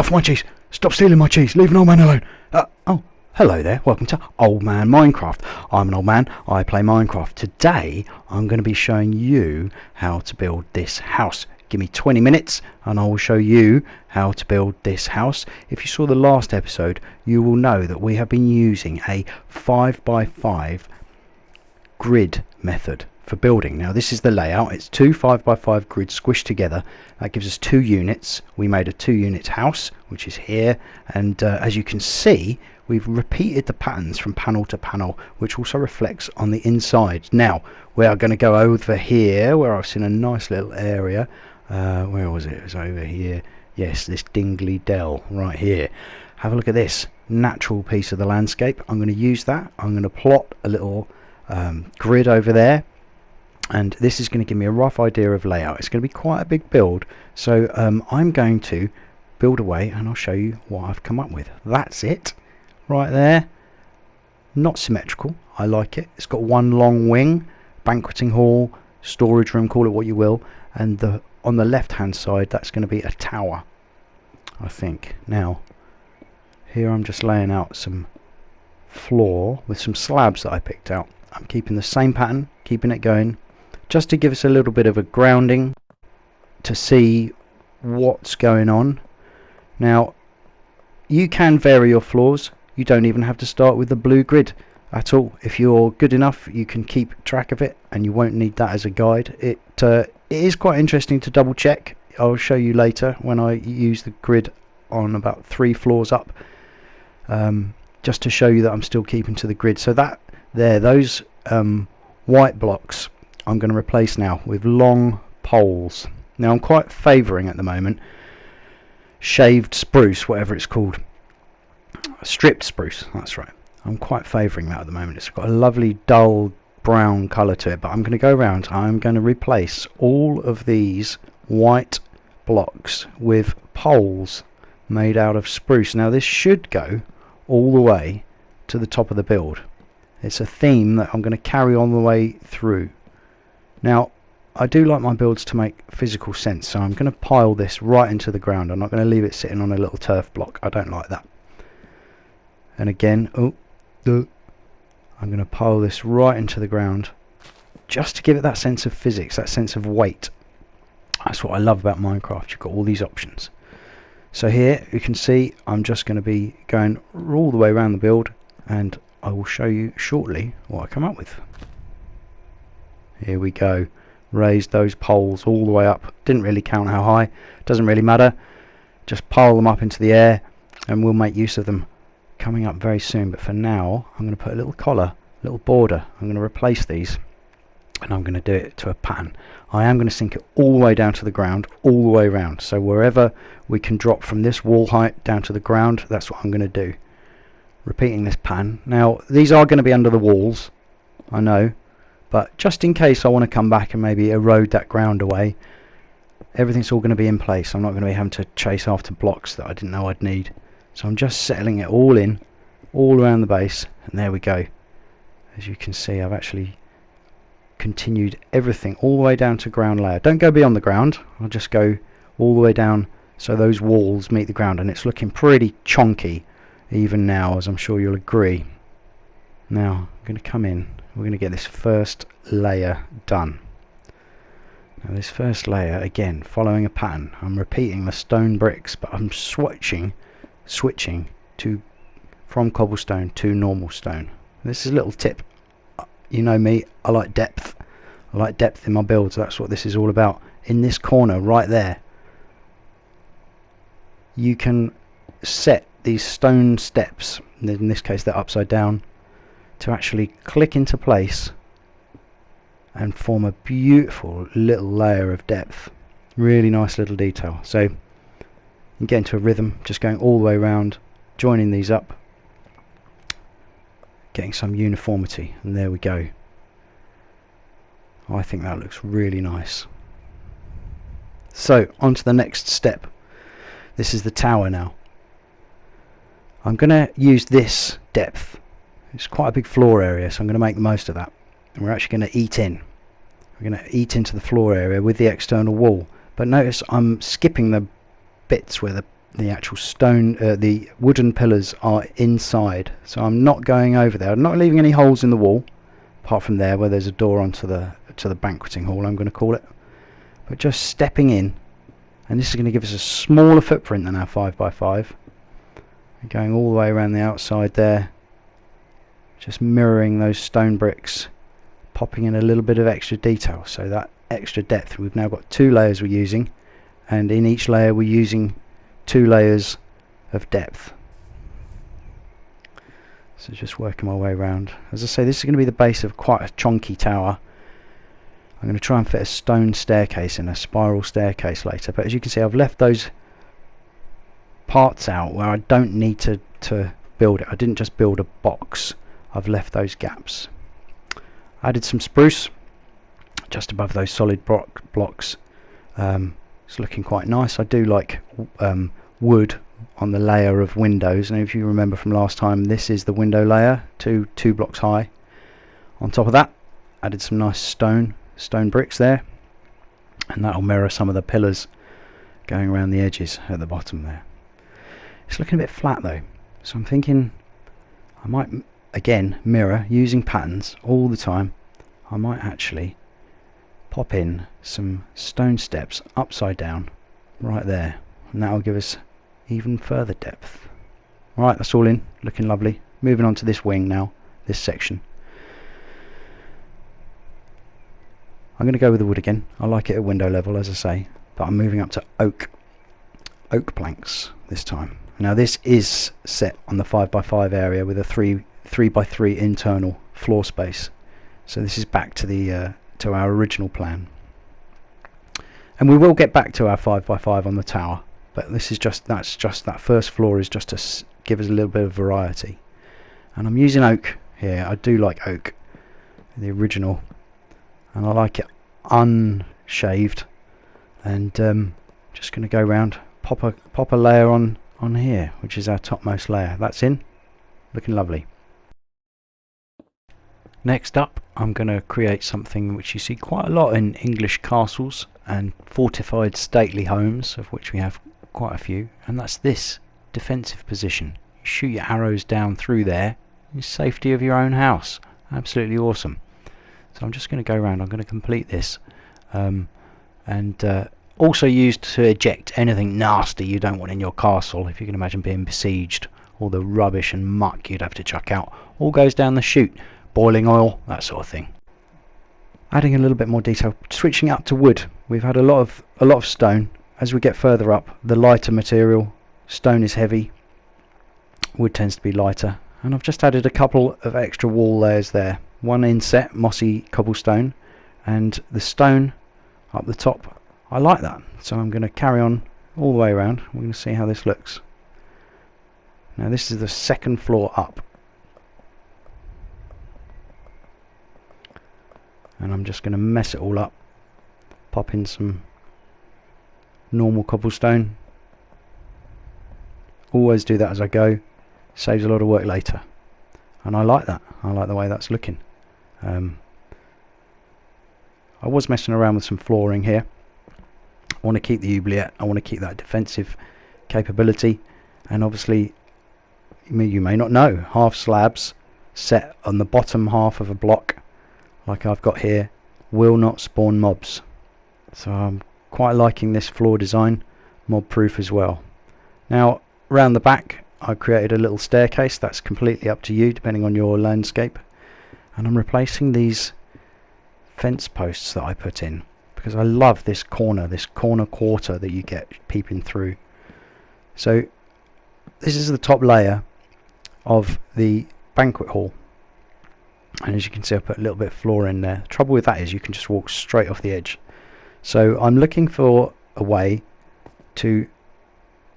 off my cheese! Stop stealing my cheese! Leave an old man alone! Oh, hello there. Welcome to Old Man Minecraft. I'm an old man. I play Minecraft. Today, I'm going to be showing you how to build this house. Give me 20 minutes and I will show you how to build this house. If you saw the last episode, you will know that we have been using a 5x5 grid method for building. Now this is the layout. It's two 5x5 grids squished together. That gives us 2 units. We made a 2-unit house, which is here, and as you can see, we've repeated the patterns from panel to panel, which also reflects on the inside. Now we are going to go over here where I've seen a nice little area. Where was it? It was over here. Yes, this Dingley Dell right here. Have a look at this natural piece of the landscape. I'm going to use that. I'm going to plot a little grid over there, and this is going to give me a rough idea of layout. It's going to be quite a big build, so I'm going to build away and I'll show you what I've come up with. That's it right there. Not symmetrical. I like it. It's got one long wing, banqueting hall, storage room, call it what you will, and on the left hand side that's going to be a tower, I think. Now here I'm just laying out some floor with some slabs that I picked out. I'm keeping the same pattern, keeping it going, just to give us a little bit of a grounding to see what's going on. Now you can vary your floors. You don't even have to start with the blue grid at all. If you're good enough, you can keep track of it and you won't need that as a guide. It is quite interesting to double check. I'll show you later when I use the grid on about 3 floors up, just to show you that I'm still keeping to the grid. So that there, those white blocks I'm going to replace now with long poles. Now I'm quite favouring at the moment shaved spruce, whatever it's called, stripped spruce, that's right. I'm quite favouring that at the moment. It's got a lovely dull brown colour to it, but I'm going to go around, I'm going to replace all of these white blocks with poles made out of spruce. Now this should go all the way to the top of the build. It's a theme that I'm going to carry on the way through. Now I do like my builds to make physical sense, so I'm going to pile this right into the ground. I'm not going to leave it sitting on a little turf block. I don't like that. And again, I'm going to pile this right into the ground just to give it that sense of physics, that sense of weight. That's what I love about Minecraft. You've got all these options. So here you can see I'm just going to be going all the way around the build, and I will show you shortly what I come up with. Here we go. Raised those poles all the way up. Didn't really count how high. Doesn't really matter. Just pile them up into the air and we'll make use of them coming up very soon. But for now I'm going to put a little collar, little border. I'm going to replace these and I'm going to do it to a pattern. I am going to sink it all the way down to the ground, all the way around. So wherever we can drop from this wall height down to the ground, that's what I'm going to do. Repeating this pattern. Now these are going to be under the walls, I know, but just in case I want to come back and maybe erode that ground away, everything's all going to be in place. I'm not going to be having to chase after blocks that I didn't know I'd need. So I'm just settling it all in, all around the base, and there we go. As you can see, I've actually continued everything all the way down to ground layer. Don't go beyond the ground. I'll just go all the way down so those walls meet the ground, and it's looking pretty chonky even now, as I'm sure you'll agree. Now I'm going to come in. We're going to get this first layer done. Now this first layer, again following a pattern. I'm repeating the stone bricks, but I'm switching to from cobblestone to normal stone. This is a little tip. You know me, I like depth. I like depth in my builds. That's what this is all about. In this corner right there, you can set these stone steps, in this case they're upside down, to actually click into place and form a beautiful little layer of depth. Really nice little detail. So you get into a rhythm, just going all the way around, joining these up, getting some uniformity, and there we go. I think that looks really nice. So on to the next step. This is the tower now. I'm going to use this depth. It's quite a big floor area, so I'm going to make the most of that. And we're actually going to eat in. We're going to eat into the floor area with the external wall. But notice I'm skipping the bits where the actual stone, the wooden pillars are inside, so I'm not going over there. I'm not leaving any holes in the wall, apart from there where there's a door onto the banqueting hall, I'm going to call it. But just stepping in, and this is going to give us a smaller footprint than our 5x5. Going all the way around the outside there, just mirroring those stone bricks, popping in a little bit of extra detail, so that extra depth. We've now got 2 layers we're using, and in each layer we're using 2 layers of depth. So just working my way around. As I say, this is going to be the base of quite a chonky tower. I'm going to try and fit a stone staircase in, a spiral staircase later, but as you can see, I've left those parts out where I don't need to build it. I didn't just build a box, I've left those gaps. Added some spruce just above those solid blocks. It's looking quite nice. I do like wood on the layer of windows, and if you remember from last time, this is the window layer, two blocks high. On top of that, added some nice stone bricks there, and that'll mirror some of the pillars going around the edges at the bottom there. It's looking a bit flat though, so I'm thinking I might again mirror using patterns all the time. I might actually pop in some stone steps upside down right there, and that will give us even further depth. Right, that's all in, looking lovely. Moving on to this wing now, this section. I'm going to go with the wood again. I like it at window level, as I say, but I'm moving up to oak planks this time. Now this is set on the 5x5 area with a 3x3 internal floor space, so this is back to the to our original plan, and we will get back to our 5x5 on the tower, but this is that first floor is just to give us a little bit of variety. And I'm using oak here. I do like oak, the original, and I like it unshaved, and just going to go around, pop a layer on here, which is our topmost layer. That's in, looking lovely. Next up, I'm going to create something which you see quite a lot in English castles and fortified stately homes, of which we have quite a few, and that's this defensive position. You shoot your arrows down through there in safety of your own house. Absolutely awesome. So I'm just going to go around, I'm going to complete this, and also used to eject anything nasty you don't want in your castle. If you can imagine being besieged, all the rubbish and muck you'd have to chuck out all goes down the chute. Boiling oil, that sort of thing. Adding a little bit more detail, switching up to wood. We've had a lot of stone. As we get further up, the lighter material, stone is heavy, wood tends to be lighter, and I've just added a couple of extra wall layers there. One inset mossy cobblestone, and the stone up the top. I like that, so I'm going to carry on all the way around. We're going to see how this looks. Now this is the second floor up, and I'm just going to mess it all up, pop in some normal cobblestone. Always do that as I go, saves a lot of work later, and I like that. I like the way that's looking. I was messing around with some flooring here. I want to keep the oubliette, I want to keep that defensive capability, and obviously you may not know, half slabs set on the bottom half of a block like I've got here will not spawn mobs, so I'm quite liking this floor design, mob proof as well. Now around the back I created a little staircase. That's completely up to you depending on your landscape, and I'm replacing these fence posts that I put in because I love this corner quarter that you get peeping through. So this is the top layer of the banquet hall, and as you can see I put a little bit of floor in there. The trouble with that is you can just walk straight off the edge, so I'm looking for a way to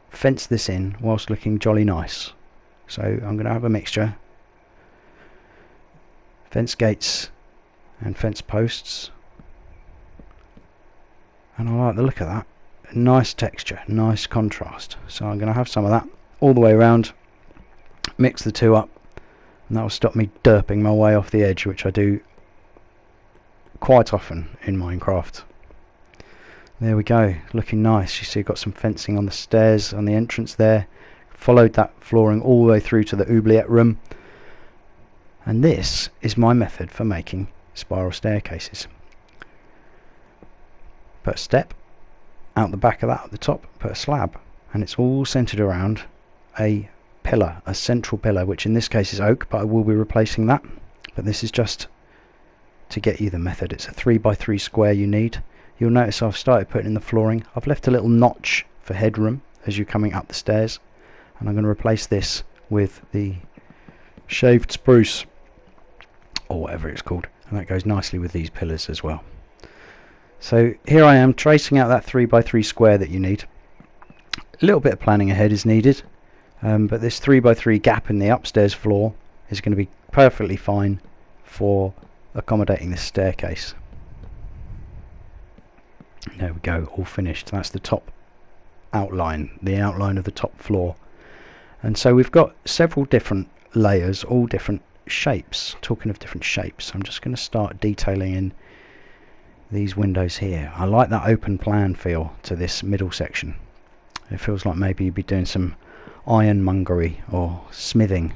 fence this in whilst looking jolly nice. So I'm going to have a mixture, fence gates and fence posts, and I like the look of that. Nice texture, nice contrast, so I'm going to have some of that all the way around, mix the two up, and that will stop me derping my way off the edge, which I do quite often in Minecraft. There we go, looking nice. You see, got some fencing on the stairs on the entrance there. Followed that flooring all the way through to the oubliette room. And this is my method for making spiral staircases. Put a step out the back of that at the top, put a slab, and it's all centered around a pillar, a central pillar, which in this case is oak, but I will be replacing that. But this is just to get you the method. It's a 3x3 square you need. You'll notice I've started putting in the flooring. I've left a little notch for headroom as you're coming up the stairs, and I'm going to replace this with the shaved spruce, or whatever it's called, and that goes nicely with these pillars as well. So here I am tracing out that 3x3 square that you need. A little bit of planning ahead is needed, but this 3x3 gap in the upstairs floor is going to be perfectly fine for accommodating this staircase. There we go, all finished. That's the top outline, the outline of the top floor. And so we've got several different layers, all different shapes. Talking of different shapes, I'm just going to start detailing in these windows here. I like that open plan feel to this middle section. It feels like maybe you'd be doing some ironmongery or smithing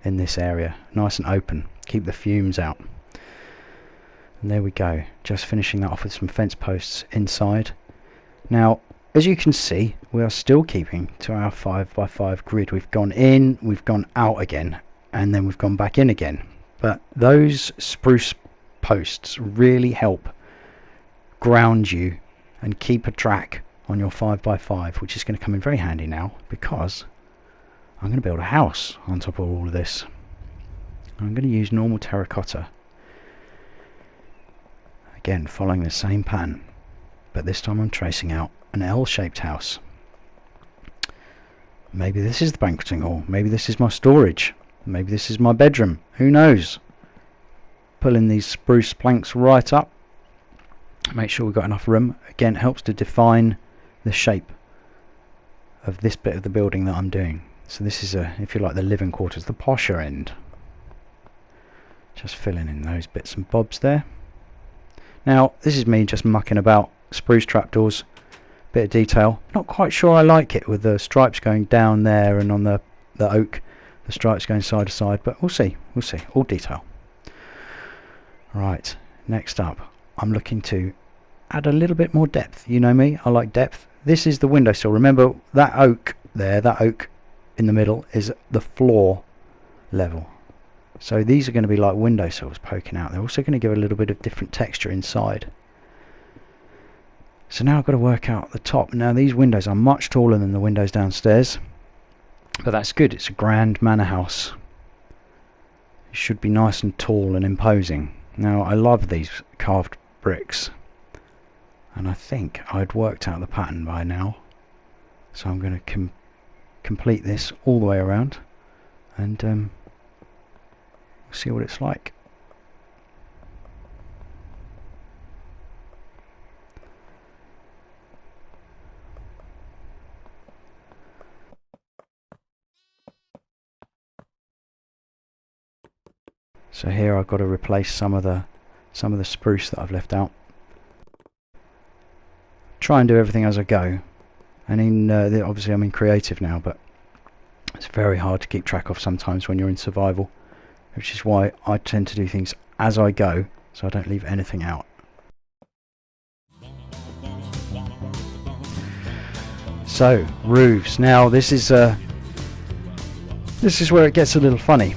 in this area. Nice and open, keep the fumes out. And there we go, just finishing that off with some fence posts inside. Now, as you can see, we are still keeping to our 5x5 grid. We've gone in, we've gone out again, and then we've gone back in again. But those spruce posts really help ground you and keep a track on your 5x5, which is going to come in very handy now, because I'm going to build a house on top of all of this. I'm going to use normal terracotta. Again, following the same pattern, but this time I'm tracing out an L-shaped house. Maybe this is the banqueting hall, maybe this is my storage, maybe this is my bedroom, who knows. Pulling these spruce planks right up, make sure we've got enough room. Again, it helps to define the shape of this bit of the building that I'm doing. So this is, if you like, the living quarters, the posher end. Just filling in those bits and bobs there. Now, this is me just mucking about. Spruce trapdoors, bit of detail. Not quite sure I like it with the stripes going down there, and on the oak, the stripes going side to side, but we'll see, all detail. Right, next up, I'm looking to add a little bit more depth. You know me, I like depth. This is the windowsill. Remember that oak there, that oak in the middle is the floor level. So these are going to be like windowsills poking out. They're also going to give a little bit of different texture inside. So now I've got to work out the top. Now these windows are much taller than the windows downstairs, but that's good. It's a grand manor house. It should be nice and tall and imposing. Now I love these carved bricks, and I think I'd worked out the pattern by now. So I'm going to complete this all the way around, and see what it's like. So here I've got to replace some of the spruce that I've left out. Try and do everything as I go, and in obviously I'm in creative now, but it's very hard to keep track of sometimes when you're in survival, which is why I tend to do things as I go, so I don't leave anything out. So, roofs. Now this is where it gets a little funny.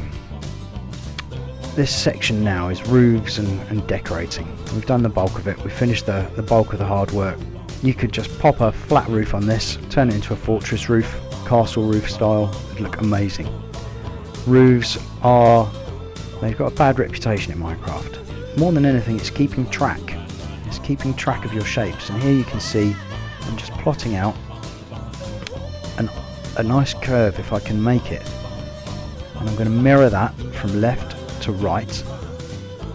This section now is roofs and decorating. We've done the bulk of it. We've finished the bulk of the hard work. You could just pop a flat roof on this, turn it into a fortress roof, castle roof style. It'd look amazing. Roofs they've got a bad reputation in Minecraft. More than anything, it's keeping track. It's keeping track of your shapes. And here you can see I'm just plotting out a nice curve if I can make it. And I'm going to mirror that from left to right.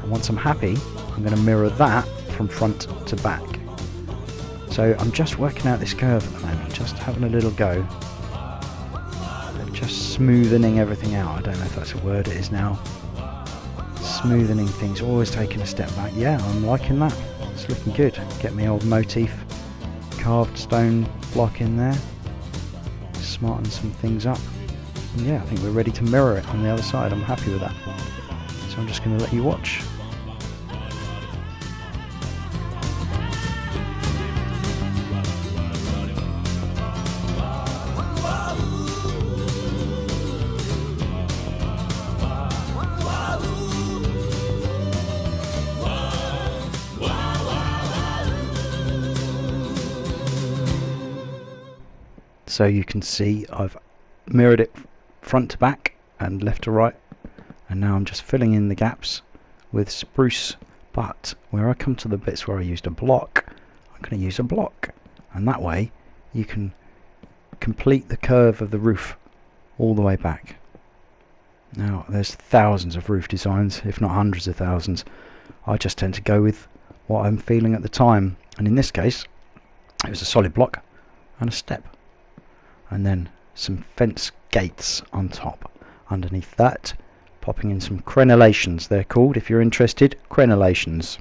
And once I'm happy, I'm going to mirror that from front to back. So I'm just working out this curve at the moment, just having a little go. Just smoothening everything out. I don't know if that's a word, it is now. Smoothening things, always taking a step back. Yeah, I'm liking that. It's looking good. Get my old motif carved stone block in there, smarten some things up, and yeah, I think we're ready to mirror it on the other side. I'm happy with that, so I'm just going to let you watch. So you can see I've mirrored it front to back and left to right, and now I'm just filling in the gaps with spruce, but where I come to the bits where I used a block, I'm going to use a block, and that way you can complete the curve of the roof all the way back. Now there's thousands of roof designs, if not hundreds of thousands. I just tend to go with what I'm feeling at the time, and in this case it was a solid block and a step, and then some fence gates on top. Underneath that, popping in some crenellations, they're called if you're interested, crenellations.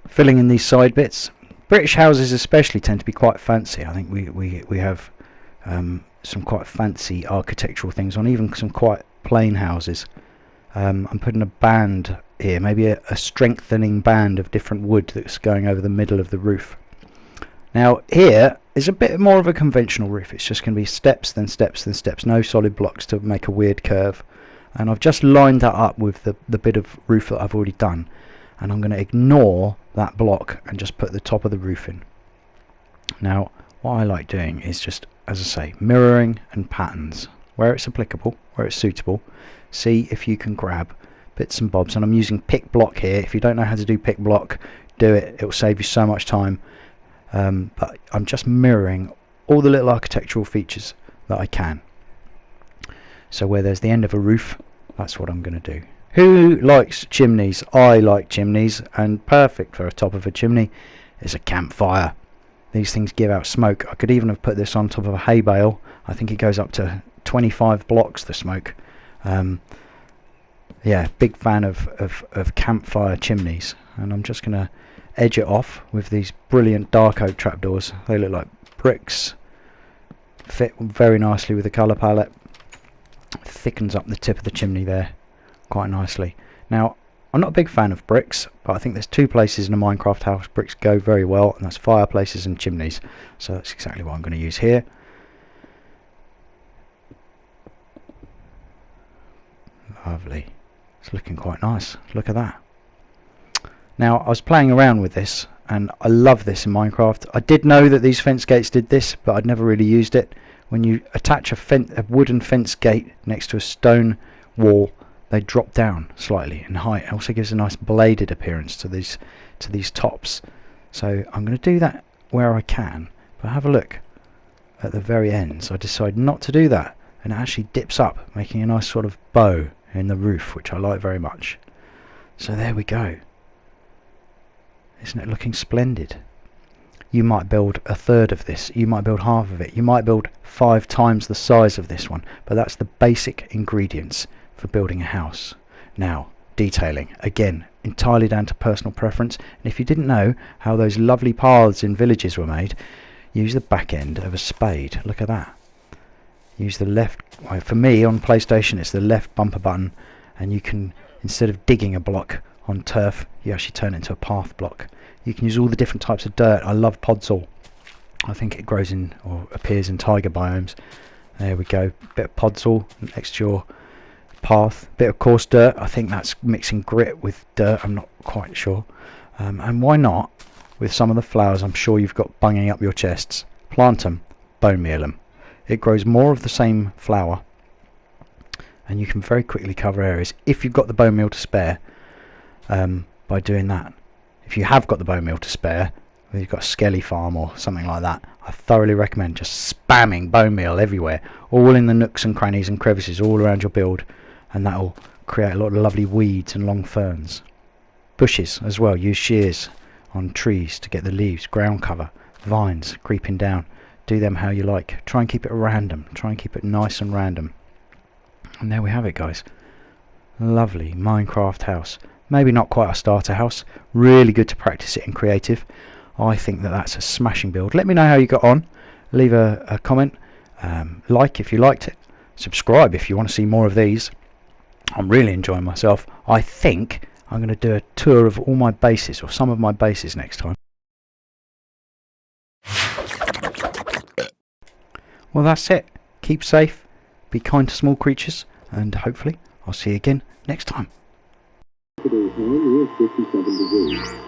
Filling in these side bits. British houses especially tend to be quite fancy. I think we have some quite fancy architectural things on, even some quite plain houses. I'm putting a band here, maybe a strengthening band of different wood that's going over the middle of the roof. Now here is a bit more of a conventional roof. It's just going to be steps, then steps, then steps. No solid blocks to make a weird curve. And I've just lined that up with the bit of roof that I've already done. And I'm going to ignore that block and just put the top of the roof in. Now what I like doing is just, as I say, mirroring and patterns. Where it's applicable, where it's suitable. See if you can grab bits and bobs. And I'm using pick block here. If you don't know how to do pick block, do it. It will save you so much time. But I'm just mirroring all the little architectural features that I can. So where there's the end of a roof, that's what I'm going to do. Who likes chimneys? I like chimneys, and perfect for a top of a chimney is a campfire. These things give out smoke. I could even have put this on top of a hay bale. I think it goes up to 25 blocks, the smoke. Yeah, big fan of campfire chimneys, and I'm just going to edge it off with these brilliant dark oak trapdoors. They look like bricks, fit very nicely with the colour palette, thickens up the tip of the chimney there quite nicely. Now I'm not a big fan of bricks, but I think there's two places in a Minecraft house bricks go very well, and that's fireplaces and chimneys, so that's exactly what I'm going to use here. Lovely, it's looking quite nice, look at that. Now I was playing around with this, and I love this in Minecraft. I did know that these fence gates did this, but I'd never really used it. When you attach a wooden fence gate next to a stone wall, they drop down slightly in height. It also gives a nice bladed appearance to these tops. So I'm going to do that where I can, but have a look at the very ends. I decide not to do that, and it actually dips up, making a nice sort of bow in the roof, which I like very much. So there we go. Isn't it looking splendid? You might build a third of this, you might build half of it, you might build 5 times the size of this one, but that's the basic ingredients for building a house. Now, detailing, again, entirely down to personal preference, and if you didn't know how those lovely paths in villages were made, use the back end of a spade. Look at that. Use the left, for me on PlayStation it's the left bumper button, and you can, instead of digging a block on turf, you actually turn it into a path block. You can use all the different types of dirt. I love podzol. I think it grows in or appears in taiga biomes. There we go, bit of podzol next to your path, bit of coarse dirt. I think that's mixing grit with dirt, I'm not quite sure. And why not, with some of the flowers I'm sure you've got bunging up your chests, plant them, bone meal them. It grows more of the same flower, and you can very quickly cover areas if you've got the bone meal to spare. By doing that, if you have got the bone meal to spare, or you've got a skelly farm or something like that, I thoroughly recommend just spamming bone meal everywhere, all in the nooks and crannies and crevices all around your build, and that will create a lot of lovely weeds and long ferns. Bushes as well, use shears on trees to get the leaves, ground cover, vines creeping down. Do them how you like. Try and keep it random, try and keep it nice and random. And there we have it, guys. Lovely Minecraft house. Maybe not quite a starter house, really good to practice it in creative. I think that that's a smashing build. Let me know how you got on. Leave a comment, like if you liked it, subscribe if you want to see more of these. I'm really enjoying myself. I think I'm going to do a tour of all my bases, or some of my bases, next time. Well, that's it. Keep safe, be kind to small creatures, and hopefully I'll see you again next time. Today, high near 57 degrees.